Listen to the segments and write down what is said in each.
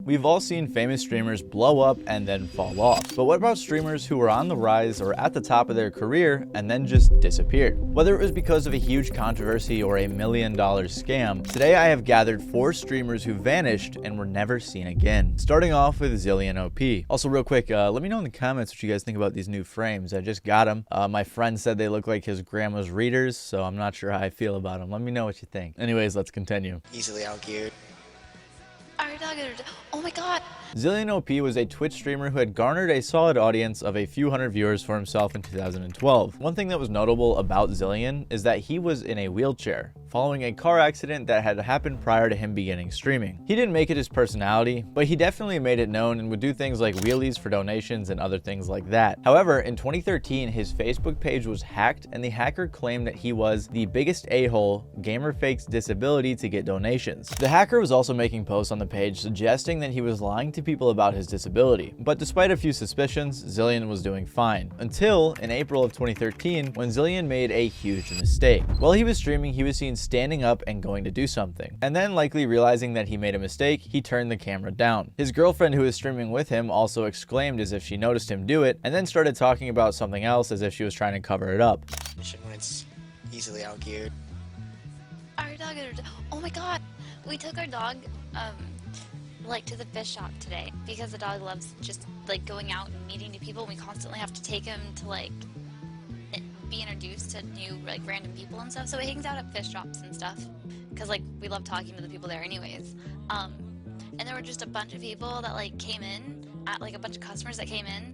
We've all seen famous streamers blow up and then fall off. But what about streamers who were on the rise or at the top of their career and then just disappeared? Whether it was because of a huge controversy or $1 million scam, today I have gathered 4 streamers who vanished and were never seen again. Starting off with ZilianOP. Also real quick, let me know in the comments what you guys think about these new frames. I just got them. My friend said they look like his grandma's readers, so I'm not sure how I feel about them. Let me know what you think. Anyways, let's continue. Easily outgeared. Oh my god! ZilianOP was a Twitch streamer who had garnered a solid audience of a few hundred viewers for himself in 2012. One thing that was notable about Zilian is that he was in a wheelchair, following a car accident that had happened prior to him beginning streaming. He didn't make it his personality, but he definitely made it known and would do things like wheelies for donations and other things like that. However, in 2013, his Facebook page was hacked and the hacker claimed that he was the biggest a-hole gamer fakes disability to get donations. The hacker was also making posts on the page suggesting that he was lying to people about his disability, but despite a few suspicions, Zilian was doing fine, until in April of 2013 when Zilian made a huge mistake. While he was streaming, he was seen standing up and going to do something, and then likely realizing that he made a mistake, he turned the camera down. His girlfriend who was streaming with him also exclaimed as if she noticed him do it, and then started talking about something else as if she was trying to cover it up. Mission when it's easily outgeared. Our dog, oh my god! We took our dog, like to the fish shop today because the dog loves just like going out and meeting new people. We constantly have to take him to like be introduced to new like random people and stuff, so he hangs out at fish shops and stuff because like we love talking to the people there anyways. And there were just a bunch of people that like came in at like a bunch of customers that came in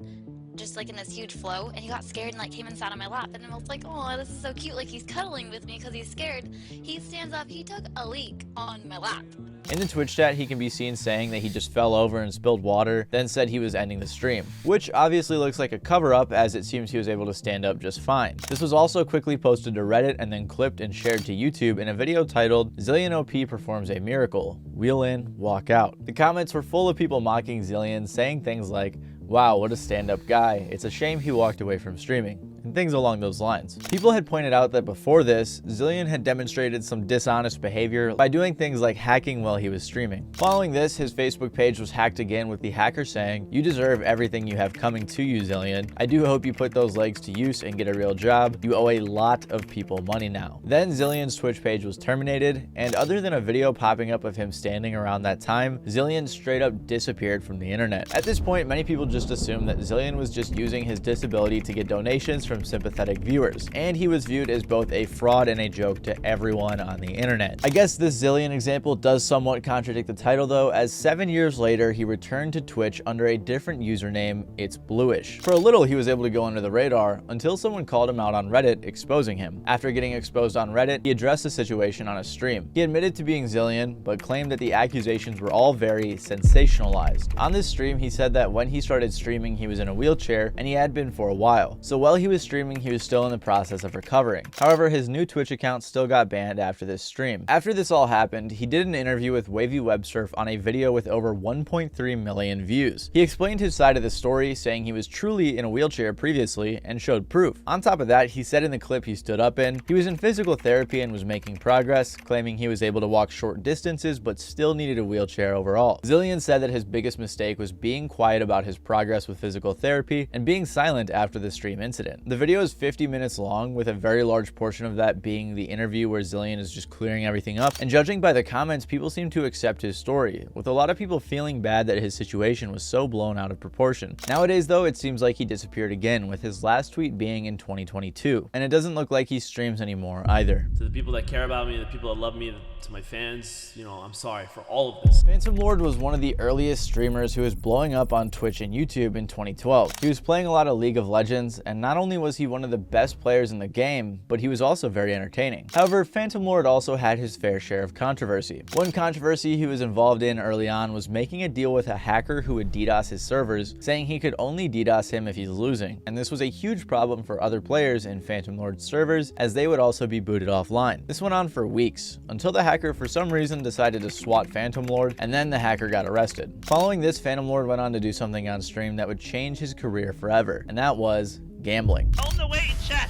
just like in this huge flow, and he got scared and like came and sat on my lap, and I was like, oh, this is so cute, like he's cuddling with me because he's scared. He stands up, he took a leak on my lap. In the Twitch chat, he can be seen saying that he just fell over and spilled water, then said he was ending the stream, which obviously looks like a cover-up as it seems he was able to stand up just fine. This was also quickly posted to Reddit and then clipped and shared to YouTube in a video titled ZilianOP performs a miracle, wheel in, walk out. The comments were full of people mocking Zilian, saying things like, wow, what a stand-up guy, it's a shame he walked away from streaming, and things along those lines. People had pointed out that before this, Zilian had demonstrated some dishonest behavior by doing things like hacking while he was streaming. Following this, his Facebook page was hacked again with the hacker saying, you deserve everything you have coming to you, Zilian. I do hope you put those legs to use and get a real job. You owe a lot of people money now. Then Zilian's Twitch page was terminated, and other than a video popping up of him standing around that time, Zilian straight up disappeared from the internet. At this point, many people just assumed that Zilian was just using his disability to get donations from sympathetic viewers, and he was viewed as both a fraud and a joke to everyone on the internet. I guess this Zilian example does somewhat contradict the title though, as 7 years later he returned to Twitch under a different username, itsblooish. For a little he was able to go under the radar until someone called him out on Reddit exposing him. After getting exposed on Reddit, he addressed the situation on a stream. He admitted to being Zilian, but claimed that the accusations were all very sensationalized. On this stream he said that when he started streaming he was in a wheelchair, and he had been for a while. So while he was streaming he was still in the process of recovering. However, his new Twitch account still got banned after this stream. After this all happened, he did an interview with wavywebsurf on a video with over 1.3 million views. He explained his side of the story, saying he was truly in a wheelchair previously and showed proof. On top of that, he said in the clip he stood up in, he was in physical therapy and was making progress, claiming he was able to walk short distances but still needed a wheelchair overall. Zilian said that his biggest mistake was being quiet about his progress with physical therapy and being silent after the stream incident. The video is 50 minutes long, with a very large portion of that being the interview where Zilian is just clearing everything up, and judging by the comments, people seem to accept his story, with a lot of people feeling bad that his situation was so blown out of proportion. Nowadays though, it seems like he disappeared again, with his last tweet being in 2022, and it doesn't look like he streams anymore either. To the people that care about me, the people that love me, to my fans, you know, I'm sorry for all of this. Phantomlord was one of the earliest streamers who was blowing up on Twitch and YouTube in 2012. He was playing a lot of League of Legends, and not only was he one of the best players in the game, but he was also very entertaining. However, Phantomlord also had his fair share of controversy. One controversy he was involved in early on was making a deal with a hacker who would DDoS his servers, saying he could only DDoS him if he's losing, and this was a huge problem for other players in Phantomlord's servers, as they would also be booted offline. This went on for weeks, until the hacker for some reason decided to swat Phantomlord, and then the hacker got arrested. Following this, Phantomlord went on to do something on stream that would change his career forever, and that was gambling. On the way in chat.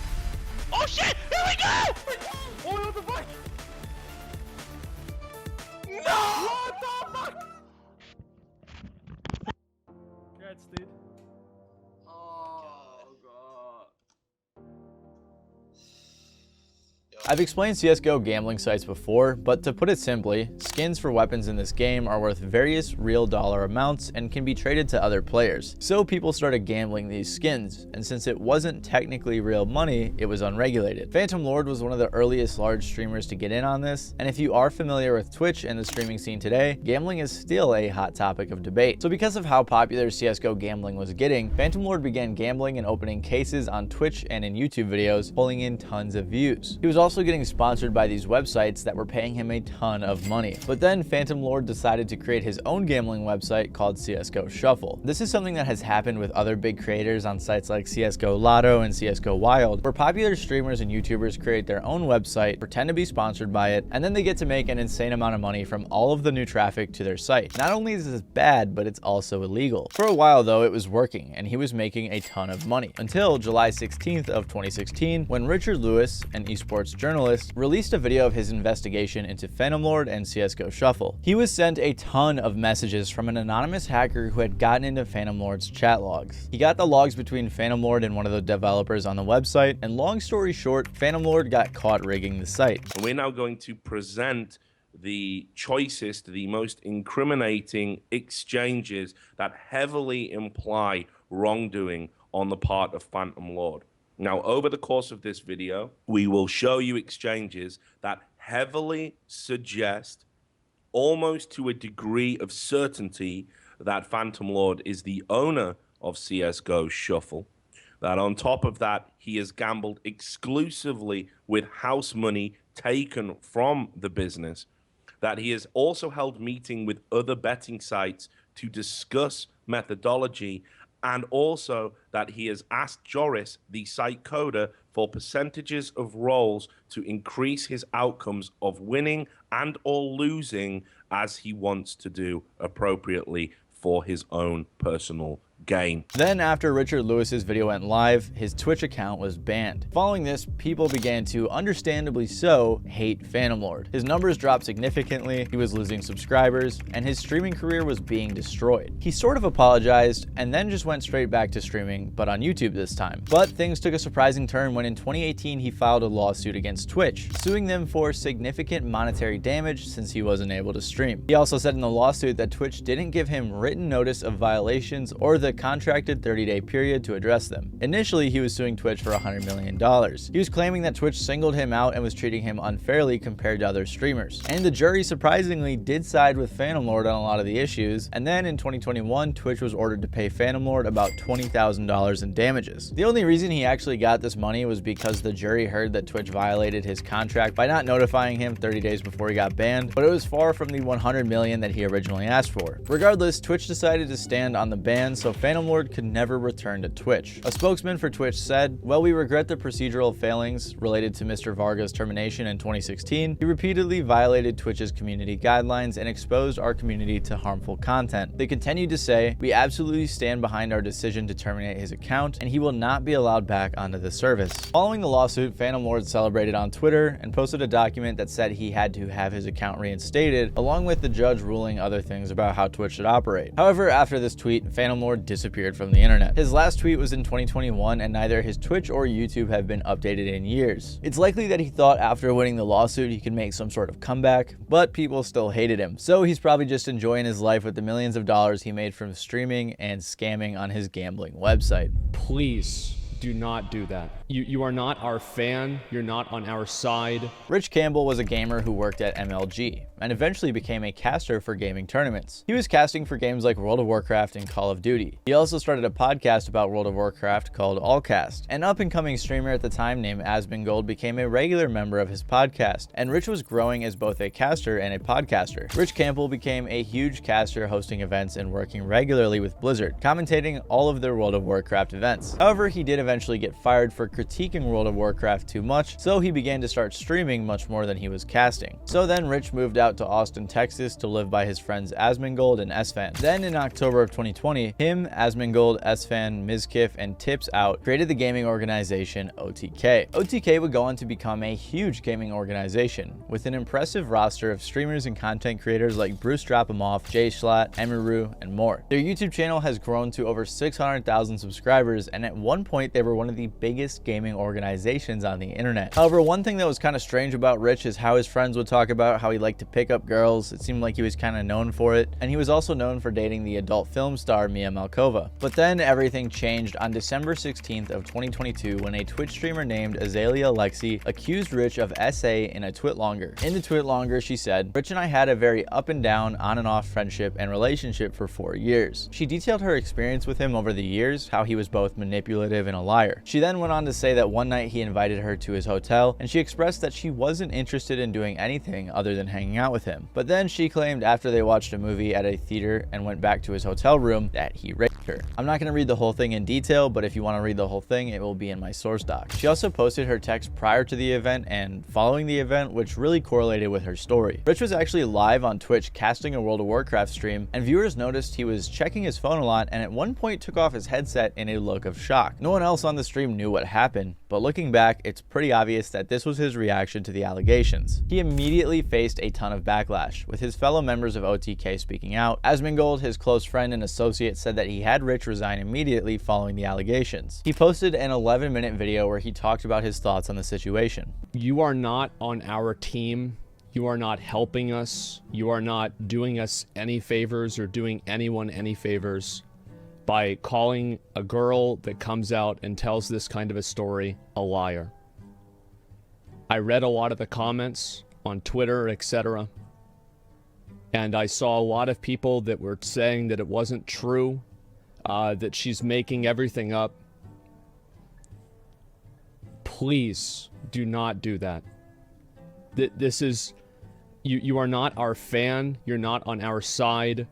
Oh shit! Here we go! Oh, what the fuck? No! What the fuck? Congrats, dude. I've explained CSGO gambling sites before, but to put it simply, skins for weapons in this game are worth various real dollar amounts and can be traded to other players. So people started gambling these skins, and since it wasn't technically real money, it was unregulated. phantomlord was one of the earliest large streamers to get in on this, and if you are familiar with Twitch and the streaming scene today, gambling is still a hot topic of debate. So because of how popular CSGO gambling was getting, phantomlord began gambling and opening cases on Twitch and in YouTube videos, pulling in tons of views. He was also getting sponsored by these websites that were paying him a ton of money. But then phantomlord decided to create his own gambling website called CSGO Shuffle. This is something that has happened with other big creators on sites like CSGO Lotto and CSGO Wild, where popular streamers and YouTubers create their own website, pretend to be sponsored by it, and then they get to make an insane amount of money from all of the new traffic to their site. Not only is this bad, but it's also illegal. For a while though, it was working, and he was making a ton of money. Until July 16th of 2016, when Richard Lewis, an esports journalist, released a video of his investigation into phantomlord and CSGO Shuffle. He was sent a ton of messages from an anonymous hacker who had gotten into phantomlord's chat logs. He got the logs between phantomlord and one of the developers on the website, and long story short, phantomlord got caught rigging the site. We're now going to present the choicest, the most incriminating exchanges that heavily imply wrongdoing on the part of phantomlord. Now, over the course of this video, we will show you exchanges that heavily suggest, almost to a degree of certainty, that phantomlord is the owner of CSGO Shuffle. That on top of that, he has gambled exclusively with house money taken from the business. That he has also held meeting with other betting sites to discuss methodology, and also that he has asked Joris, the site coder, for percentages of rolls to increase his outcomes of winning and or losing, as he wants to do appropriately for his own personal gain. Then after Richard Lewis's video went live, his Twitch account was banned. Following this, people began to, understandably so, hate phantomlord. His numbers dropped significantly, he was losing subscribers, and his streaming career was being destroyed. He sort of apologized and then just went straight back to streaming, but on YouTube this time. But things took a surprising turn when in 2018 he filed a lawsuit against Twitch, suing them for significant monetary damage since he wasn't able to stream. He also said in the lawsuit that Twitch didn't give him written notice of violations or the contracted 30-day period to address them. Initially, he was suing Twitch for $100 million. He was claiming that Twitch singled him out and was treating him unfairly compared to other streamers. And the jury surprisingly did side with phantomlord on a lot of the issues, and then in 2021, Twitch was ordered to pay phantomlord about $20,000 in damages. The only reason he actually got this money was because the jury heard that Twitch violated his contract by not notifying him 30 days before he got banned, but it was far from the $100 million that he originally asked for. Regardless, Twitch decided to stand on the ban, so phantomlord could never return to Twitch. A spokesman for Twitch said, "Well, we regret the procedural failings related to Mr. Varga's termination in 2016. He repeatedly violated Twitch's community guidelines and exposed our community to harmful content." They continued to say, "We absolutely stand behind our decision to terminate his account, and he will not be allowed back onto the service." Following the lawsuit, phantomlord celebrated on Twitter and posted a document that said he had to have his account reinstated, along with the judge ruling other things about how Twitch should operate. However, after this tweet, phantomlord disappeared from the internet. His last tweet was in 2021, and neither his Twitch or YouTube have been updated in years. It's likely that he thought after winning the lawsuit he could make some sort of comeback, but people still hated him. So he's probably just enjoying his life with the millions of dollars he made from streaming and scamming on his gambling website. Please do not do that. You are not our fan. You're not on our side. Rich Campbell was a gamer who worked at MLG and eventually became a caster for gaming tournaments. He was casting for games like World of Warcraft and Call of Duty. He also started a podcast about World of Warcraft called Allcast. An up-and-coming streamer at the time named asmongold became a regular member of his podcast, and Rich was growing as both a caster and a podcaster. Rich Campbell became a huge caster, hosting events and working regularly with Blizzard, commentating all of their World of Warcraft events. However, he did eventually get fired for critiquing World of Warcraft too much, so he began to start streaming much more than he was casting. So then Rich moved out out to Austin, Texas to live by his friends asmongold and sfan. Then in October of 2020, him, asmongold, sfan, mizkif, and tips out created the gaming organization OTK. OTK would go on to become a huge gaming organization with an impressive roster of streamers and content creators like Bruce Dropamoff, Jay Schlatt, Emiru, and more. Their YouTube channel has grown to over 600,000 subscribers, and at one point they were one of the biggest gaming organizations on the internet. However, one thing that was kind of strange about Rich is how his friends would talk about how he liked to pick up girls. It seemed like he was kind of known for it, and he was also known for dating the adult film star Mia Malkova. But then everything changed on December 16th of 2022 when a Twitch streamer named Azalea Lexi accused Rich of SA in a twitlonger. In the twitlonger, she said, "Rich and I had a very up and down, on and off friendship and relationship for 4 years." She detailed her experience with him over the years, how he was both manipulative and a liar. She then went on to say that one night he invited her to his hotel, and she expressed that she wasn't interested in doing anything other than hanging out with him. But then she claimed after they watched a movie at a theater and went back to his hotel room that he raped her. I'm not going to read the whole thing in detail, but if you want to read the whole thing, it will be in my source doc. She also posted her text prior to the event and following the event, which really correlated with her story. Rich was actually live on Twitch casting a World of Warcraft stream, and viewers noticed he was checking his phone a lot and at one point took off his headset in a look of shock. No one else on the stream knew what happened, but looking back, it's pretty obvious that this was his reaction to the allegations. He immediately faced a ton of backlash, with his fellow members of OTK speaking out. asmongold, his close friend and associate, said that he had Rich resign immediately following the allegations. He posted an 11-minute video where he talked about his thoughts on the situation. You are not on our team. You are not helping us. You are not doing us any favors or doing anyone any favors by calling a girl that comes out and tells this kind of a story a liar. I read a lot of the comments on Twitter, etc. And I saw a lot of people that were saying that it wasn't true, that she's making everything up. Please do not do that. This is, you are not our fan. You're not on our side.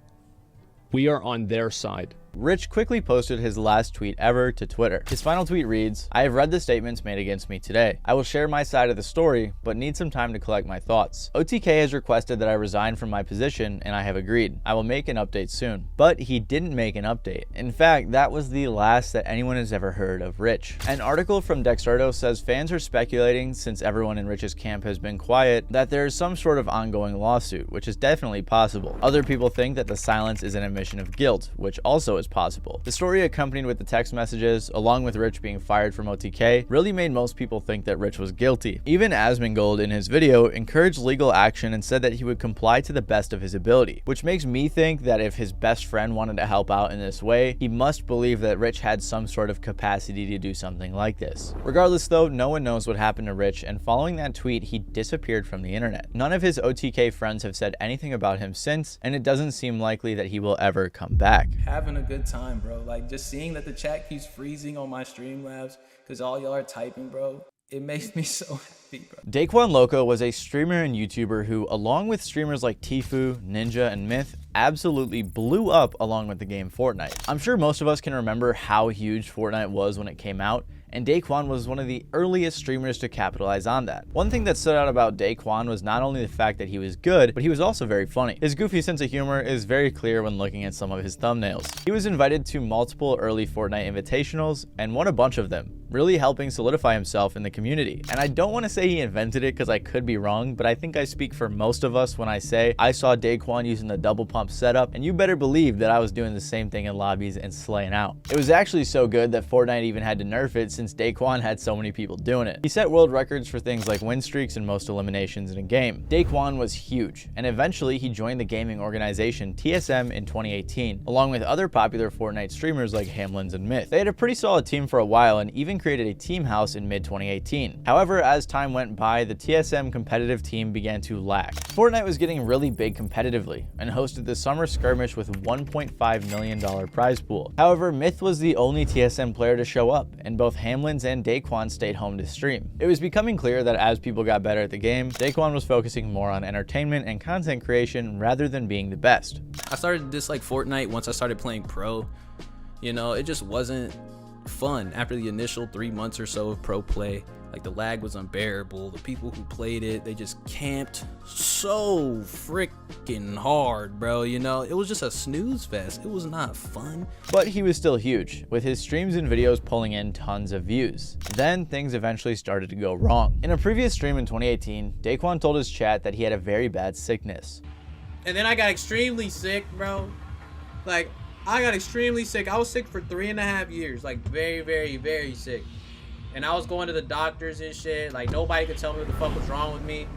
We are on their side. Rich quickly posted his last tweet ever to Twitter. His final tweet reads, "I have read the statements made against me today. I will share my side of the story, but need some time to collect my thoughts. OTK has requested that I resign from my position, and I have agreed. I will make an update soon." But he didn't make an update. In fact, that was the last that anyone has ever heard of Rich. An article from Dexerto says fans are speculating, since everyone in Rich's camp has been quiet, that there is some sort of ongoing lawsuit, which is definitely possible. Other people think that the silence is an admission of guilt, which also is possible. The story accompanied with the text messages, along with Rich being fired from OTK, really made most people think that Rich was guilty. Even asmongold in his video encouraged legal action and said that he would comply to the best of his ability, which makes me think that if his best friend wanted to help out in this way, he must believe that Rich had some sort of capacity to do something like this. Regardless though, no one knows what happened to Rich, and following that tweet, he disappeared from the internet. None of his OTK friends have said anything about him since, and it doesn't seem likely that he will ever come back. Having a good time, bro. Like, just seeing that the chat keeps freezing on my Streamlabs because all y'all are typing, bro. It makes me so happy, bro. Daequan Loco was a streamer and YouTuber who, along with streamers like Tfue, Ninja, and Myth, absolutely blew up along with the game Fortnite. I'm sure most of us can remember how huge Fortnite was when it came out, and Daequan was one of the earliest streamers to capitalize on that. One thing that stood out about Daequan was not only the fact that he was good, but he was also very funny. His goofy sense of humor is very clear when looking at some of his thumbnails. He was invited to multiple early Fortnite invitationals and won a bunch of them, really helping solidify himself in the community. And I don't want to say he invented it because I could be wrong, but I think I speak for most of us when I say I saw Daequan using the double pump setup, and you better believe that I was doing the same thing in lobbies and slaying out. It was actually so good that Fortnite even had to nerf it since Daequan had so many people doing it. He set world records for things like win streaks and most eliminations in a game. Daequan was huge, and eventually he joined the gaming organization TSM in 2018, along with other popular Fortnite streamers like Hamlins and Myth. They had a pretty solid team for a while and even created a team house in mid-2018. However, as time went by, the TSM competitive team began to lack. Fortnite was getting really big competitively and hosted the summer skirmish with a $1.5 million prize pool. However, Myth was the only TSM player to show up, and both Hamlins and Daequan stayed home to stream. It was becoming clear that as people got better at the game, Daequan was focusing more on entertainment and content creation rather than being the best. I started to dislike Fortnite once I started playing pro. You know, it just wasn't fun after the initial 3 months or so of pro play. Like, the lag was unbearable. The people who played it, they just camped so freaking hard, bro. You know, it was just a snooze fest. It was not fun. But he was still huge, with his streams and videos pulling in tons of views. Then things eventually started to go wrong. In a previous stream in 2018, Daequan told his chat that he had a very bad sickness. And then I got extremely sick, bro. Like, I got extremely sick. I was sick for 3.5 years. Like, very, very, very sick. And I was going to the doctors and shit. Like, nobody could tell me what the fuck was wrong with me.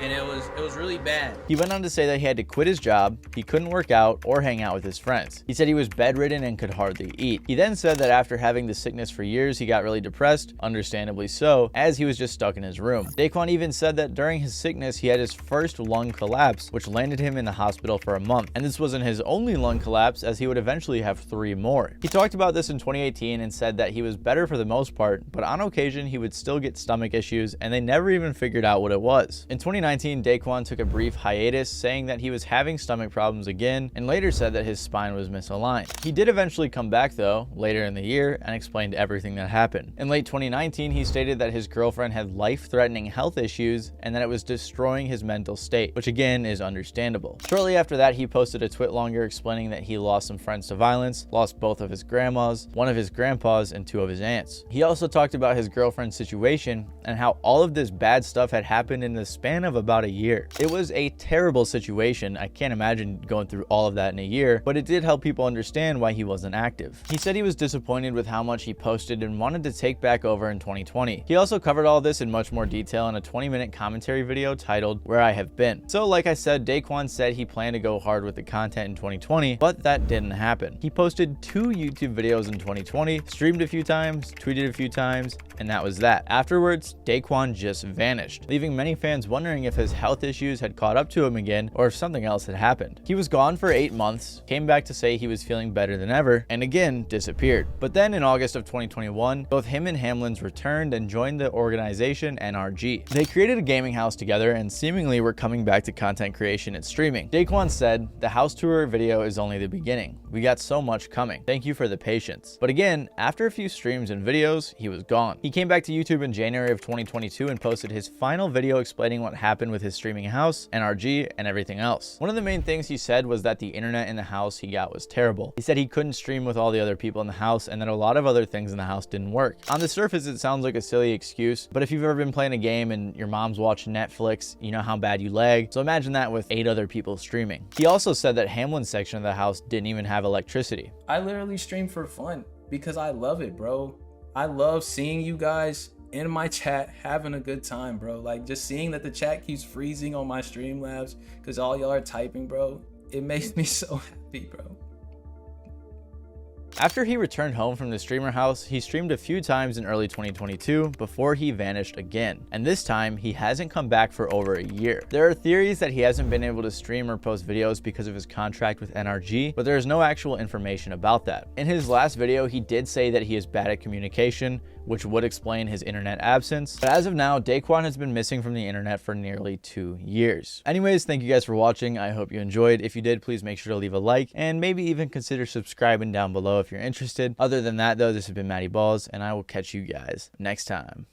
And it was really bad. He went on to say that he had to quit his job, he couldn't work out or hang out with his friends. He said he was bedridden and could hardly eat. He then said that after having the sickness for years, he got really depressed, understandably so, as he was just stuck in his room. Daequan even said that during his sickness, he had his first lung collapse, which landed him in the hospital for a month. And this wasn't his only lung collapse, as he would eventually have 3 more. He talked about this in 2018 and said that he was better for the most part, but on occasion, he would still get stomach issues, and they never even figured out what it was. In 2019, Daequan took a brief hiatus, saying that he was having stomach problems again, and later said that his spine was misaligned. He did eventually come back though, later in the year, and explained everything that happened. In late 2019, he stated that his girlfriend had life-threatening health issues, and that it was destroying his mental state, which again is understandable. Shortly after that, he posted a twit longer explaining that he lost some friends to violence, lost both of his grandmas, one of his grandpas, and 2 of his aunts. He also talked about his girlfriend's situation, and how all of this bad stuff had happened in the span of about a year. It was a terrible situation. I can't imagine going through all of that in a year, but it did help people understand why he wasn't active. He said he was disappointed with how much he posted and wanted to take back over in 2020. He also covered all this in much more detail in a 20-minute commentary video titled Where I Have Been. So like I said, Daequan said he planned to go hard with the content in 2020, but that didn't happen. He posted 2 YouTube videos in 2020, streamed a few times, tweeted a few times, and that was that. Afterwards, Daequan just vanished, leaving many fans wondering if his health issues had caught up to him again or if something else had happened. He was gone for 8 months, came back to say he was feeling better than ever, and again disappeared. But then in August of 2021, both him and Hamlin's returned and joined the organization NRG. They created a gaming house together and seemingly were coming back to content creation and streaming. Daequan said, "The house tour video is only the beginning. We got so much coming. Thank you for the patience." But again, after a few streams and videos, he was gone. He came back to YouTube in January of 2022 and posted his final video explaining what happened with his streaming house, NRG, and everything else. One of the main things he said was that the internet in the house he got was terrible. He said he couldn't stream with all the other people in the house and that a lot of other things in the house didn't work. On the surface, it sounds like a silly excuse, but if you've ever been playing a game and your mom's watching Netflix, you know how bad you lag. So imagine that with 8 other people streaming. He also said that Hamlin's section of the house didn't even have electricity. I literally stream for fun because I love it, bro. I love seeing you guys in my chat having a good time, bro. Like, just seeing that the chat keeps freezing on my Streamlabs because all y'all are typing, bro. It makes me so happy, bro. After he returned home from the streamer house, he streamed a few times in early 2022 before he vanished again. And this time, he hasn't come back for over a year. There are theories that he hasn't been able to stream or post videos because of his contract with NRG, but there is no actual information about that. In his last video, he did say that he is bad at communication, which would explain his internet absence. But as of now, Daequan has been missing from the internet for nearly 2 years. Anyways, thank you guys for watching. I hope you enjoyed. If you did, please make sure to leave a like and maybe even consider subscribing down below if you're interested. Other than that though, this has been Matty Balls and I will catch you guys next time.